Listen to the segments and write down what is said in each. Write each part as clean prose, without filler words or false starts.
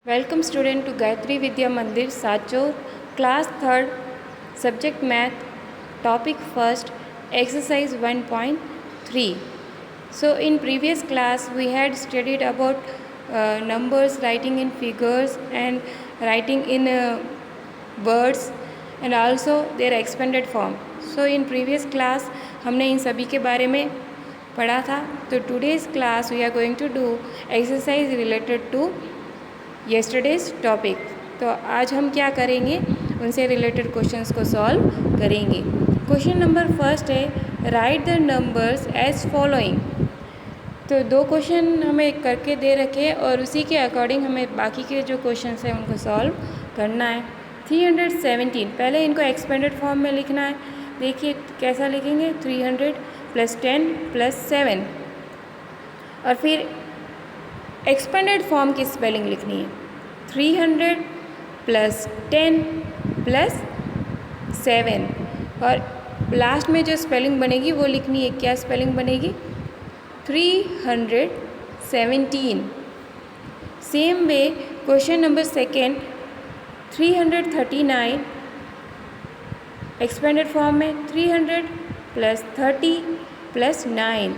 Welcome student to Gayatri Vidya Mandir Sachor, class 3rd, subject math, topic 1st, exercise 1.3. So in previous class we had studied about numbers, writing in figures and writing in words and also their expanded form. So in previous class हमने इन सभी के बारे में पढ़ा था. तो today's class we are going to do exercise related to yesterday's topic. तो आज हम क्या करेंगे, उनसे रिलेटेड क्वेश्चंस को सॉल्व करेंगे. क्वेश्चन नंबर फर्स्ट है write the numbers as following. तो दो क्वेश्चन हमें करके दे रखे हैं और उसी के अकॉर्डिंग हमें बाकी के जो क्वेश्चंस हैं उनको सॉल्व करना है. 317 पहले इनको एक्सपेंडेड फॉर्म में लिखना है. देखिए कैसा लिखेंगे, 300 + 10 + 7 और फिर एक्सपेंडेड फॉर्म की स्पेलिंग लिखनी है. 300 + 10 + 7 और लास्ट में जो स्पेलिंग बनेगी वो लिखनी है. क्या स्पेलिंग बनेगी, 317. Same way question number second 339 expanded form में 300 + 30 + 9.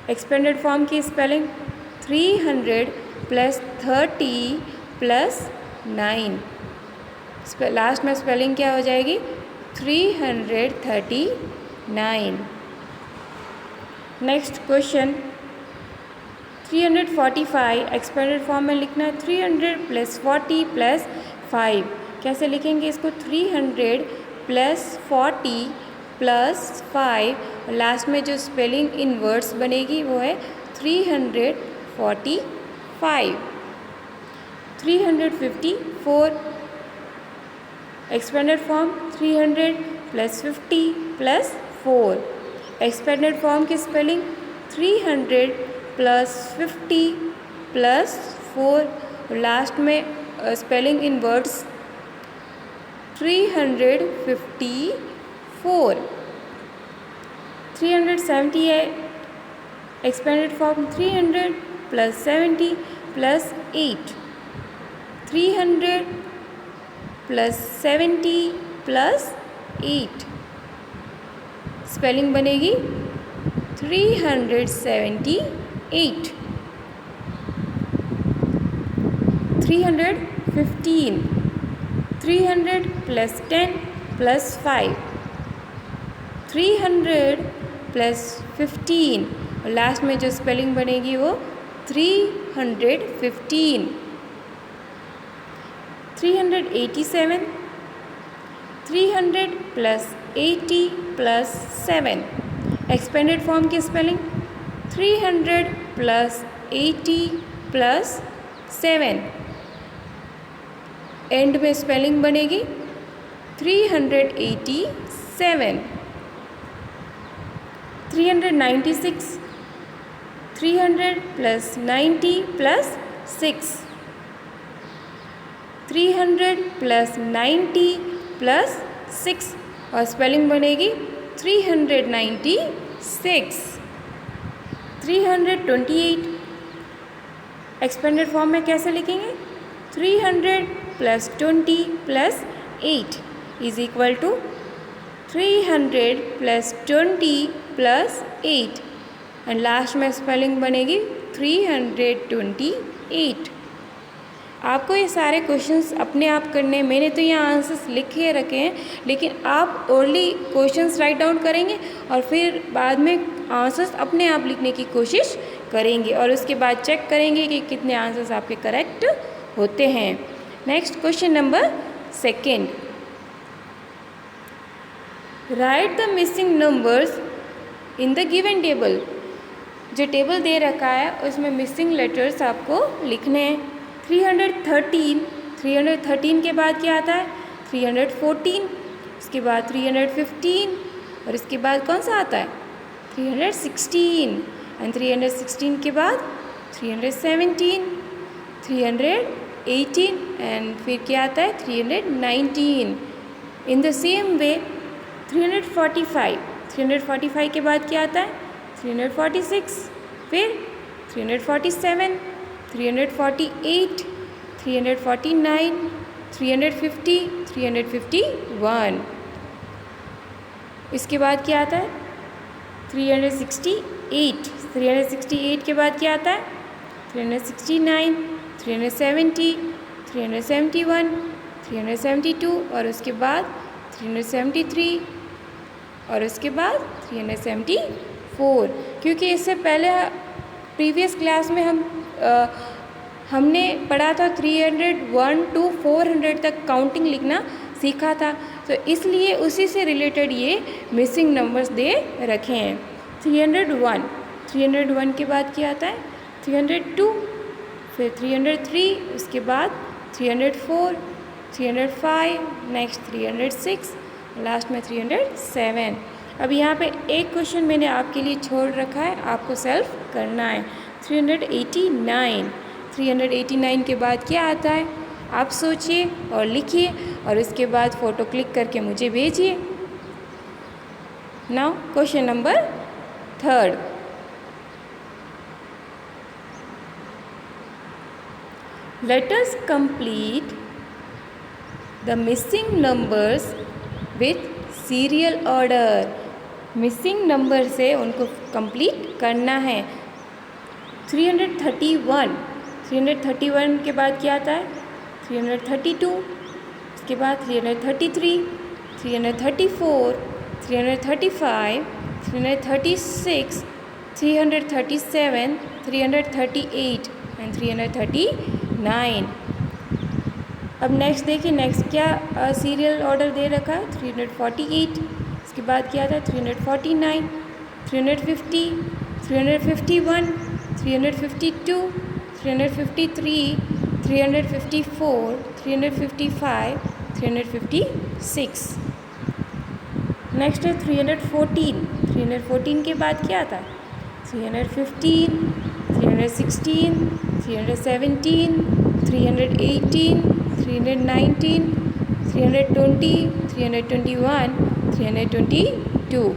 एक्सपेंडेड फॉर्म की स्पेलिंग 300 + 30 + 9. लास्ट में स्पेलिंग क्या हो जाएगी, 339. नेक्स्ट क्वेश्चन 345 एक्सपेंडेड फॉर्म में लिखना है. 300 + 40 + 5. कैसे लिखेंगे इसको, 300 + 40 + 5. लास्ट में जो स्पेलिंग इन वर्ड्स बनेगी वो है 345. 354 एक्सपेंडेड फॉर्म 300 + 50 + 4. एक्सपेंडेड फॉर्म की स्पेलिंग 300 + 50 + 4. लास्ट में spelling in words 354. 378 expanded form 300 + 70 + 8. 300 + 70 + 8. Spelling बनेगी 378. 315 300 + 10 + 5. 300 + 15 और लास्ट में जो स्पेलिंग बनेगी वो 315. 387 300 + 80 + 7. एक्सपेंडेड फॉर्म की स्पेलिंग 300 + 80 + 7. एंड में स्पेलिंग बनेगी 387. 396 300 + 90 + 6. 300 + 90 + 6 और स्पेलिंग बनेगी 396. 328 एक्सपेंडेड फॉर्म में कैसे लिखेंगे, 300 + 20 + 8 = 300 + 20 + 8 एंड लास्ट में स्पेलिंग बनेगी 328. आपको ये सारे क्वेश्चंस अपने आप करने हैं. मैंने तो यहाँ आंसर्स लिखे रखे हैं, लेकिन आप ओनली क्वेश्चंस राइट डाउन करेंगे और फिर बाद में आंसर्स अपने आप लिखने की कोशिश करेंगे और उसके बाद चेक करेंगे कि कितने आंसर्स आपके करेक्ट होते हैं. Next question number second right the missing numbers in the given table. जो टेबल दे रखा है उसमें मिसिंग लेटर्स आपको लिखने हैं. 313 के बाद क्या आता है, 314. उसके बाद 315 और इसके बाद कौन सा आता है, 316 एंड 316 के बाद 317 318 एंड फिर क्या आता है 319. इन द सेम वे 345 के बाद क्या आता है, 346 फिर 347 348 349, 350, 351। इसके बाद क्या आता है? 368। 368 के बाद क्या आता है? 369, 370, 371, 372 और उसके बाद 373 और उसके बाद 374। क्योंकि इससे पहले प्रीवियस क्लास में हमने पढ़ा था 301 टू 400 तक काउंटिंग लिखना सीखा था, तो इसलिए उसी से रिलेटेड ये मिसिंग नंबर्स दे रखे हैं। 301, 301 के बाद क्या आता है? 302, फिर 303, उसके बाद 304, 305, नेक्स्ट 306, लास्ट में 307। अब यहाँ पे एक क्वेश्चन मैंने आपके लिए छोड़ रखा है, आपको सेल्फ करना है। 389, 389 के बाद क्या आता है? आप सोचिए और लिखिए और उसके बाद फ़ोटो क्लिक करके मुझे भेजिए। Now question number 3rd। Let us complete the missing numbers with serial order। Missing number से उनको कंप्लीट करना है। 331, 331 के बाद क्या आता है? 332, उसके बाद 333, 334, 335, 336, 337, 338 एंड 339। अब नेक्स्ट देखिए, नेक्स्ट क्या सीरियल ऑर्डर दे रखा है? 348, उसके बाद क्या आता है? 349, 350, 351, 352, 353, 354, 355, 356। नेक्स्ट है 314, 314 के बाद क्या आता है? 315, 316, 317, 318, 319, 320, 321, 322।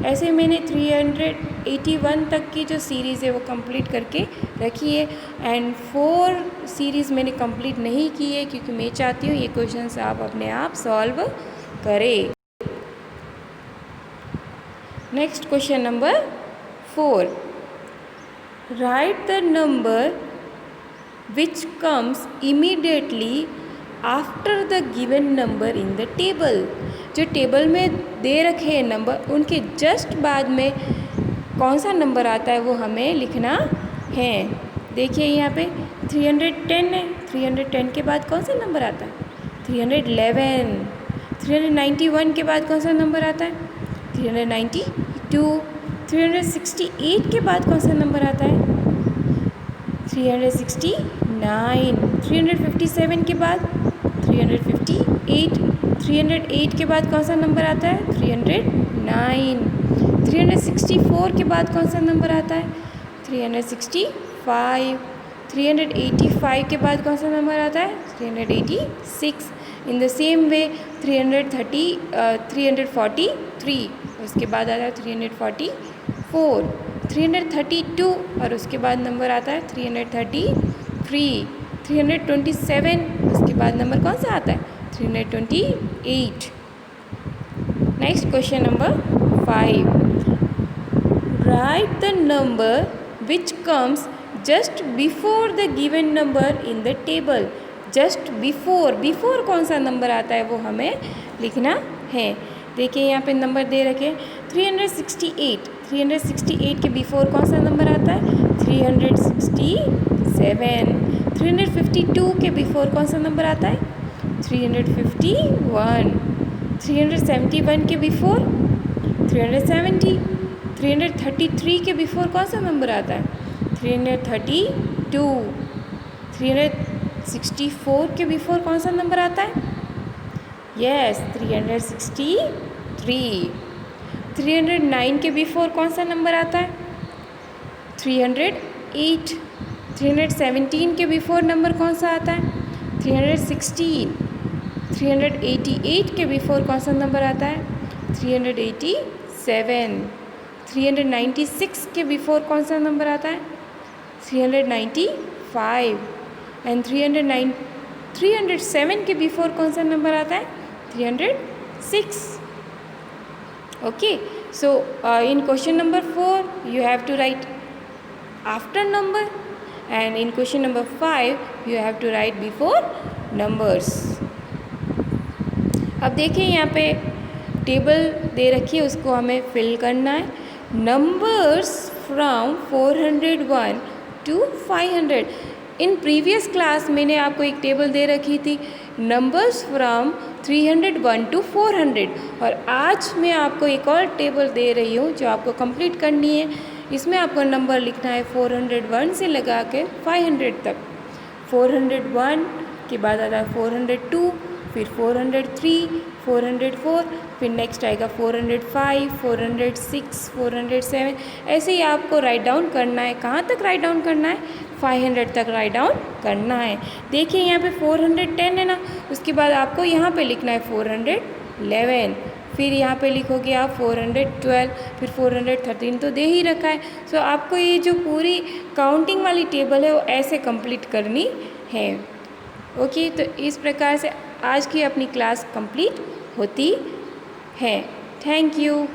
ऐसे मैंने 381 तक की जो सीरीज़ है वो कंप्लीट करके रखी है एंड 4 सीरीज़ मैंने कंप्लीट नहीं की है क्योंकि मैं चाहती हूँ ये क्वेश्चंस आप अपने आप सॉल्व करें। Next question number 4। Right the number which comes immediately after the given number in the table. जो टेबल में दे रखे हैं नंबर, उनके जस्ट बाद में कौन सा नंबर आता है वो हमें लिखना है। देखिए यहाँ पे 310 है, 310 के बाद कौन सा नंबर आता है? 311। 391 के बाद कौन सा नंबर आता है? 392। 368 के बाद कौन सा नंबर आता है? 369। 357 के बाद 358। 308 के बाद कौन सा नंबर आता है? 309। 364 के बाद कौन सा नंबर आता है? 365। 385 के बाद कौन सा नंबर आता है? 386। इन द सेम वे 343, उसके बाद आता है 344, 332 और उसके बाद नंबर आता है 333, 327, उसके बाद नंबर कौन सा आता है? 328। Next question number 5। Right the number which comes just before the given number in the table. Just before कौन सा नंबर आता है वो हमें लिखना है। देखिए यहाँ पे नंबर दे रखे 368। 368 के बिफोर कौन सा नंबर आता है? 367। 352 के बिफोर कौन सा नंबर आता है? 351। 371 के बिफोर 370। 333 के बिफोर कौन सा नंबर आता है? 332। 364 के बिफोर कौन सा नंबर आता है? यस, 363। 309 के बिफोर कौन सा नंबर आता है? 308। 317 के बिफोर नंबर कौन सा आता है? 316। 388 के बिफोर कौन सा नंबर आता है? 387। 396 के बिफोर कौन सा नंबर आता है? 395। एंड 307 के बिफोर कौन सा नंबर आता है? 306. Okay, so in question number 4 you have to write after number, and in question number 5 you have to write before numbers. अब देखिए यहाँ पे टेबल दे रखी है, उसको हमें फिल करना है. Numbers from 401 to 500. In previous class मैंने आपको एक टेबल दे रखी थी, नंबर्स फ्रॉम 301 to 400, और आज मैं आपको एक और टेबल दे रही हूँ जो आपको कंप्लीट करनी है. इसमें आपको नंबर लिखना है 401 से लगा के 500 तक. 401 के बाद आता है 402, फिर 403, 404, फिर नेक्स्ट आएगा 405, 406, 407. ऐसे ही आपको राइट डाउन करना है. कहाँ तक राइट डाउन करना है? 500 तक राइट डाउन करना है. देखिए यहाँ पे 410 है ना, उसके बाद आपको यहाँ पे लिखना है 411, फिर यहाँ पे लिखोगे आप 412, फिर 413 तो दे ही रखा है. सो आपको ये जो पूरी काउंटिंग वाली टेबल है वो ऐसे कंप्लीट करनी है. ओके, तो इस प्रकार से आज की अपनी क्लास कंप्लीट होती है. Thank you.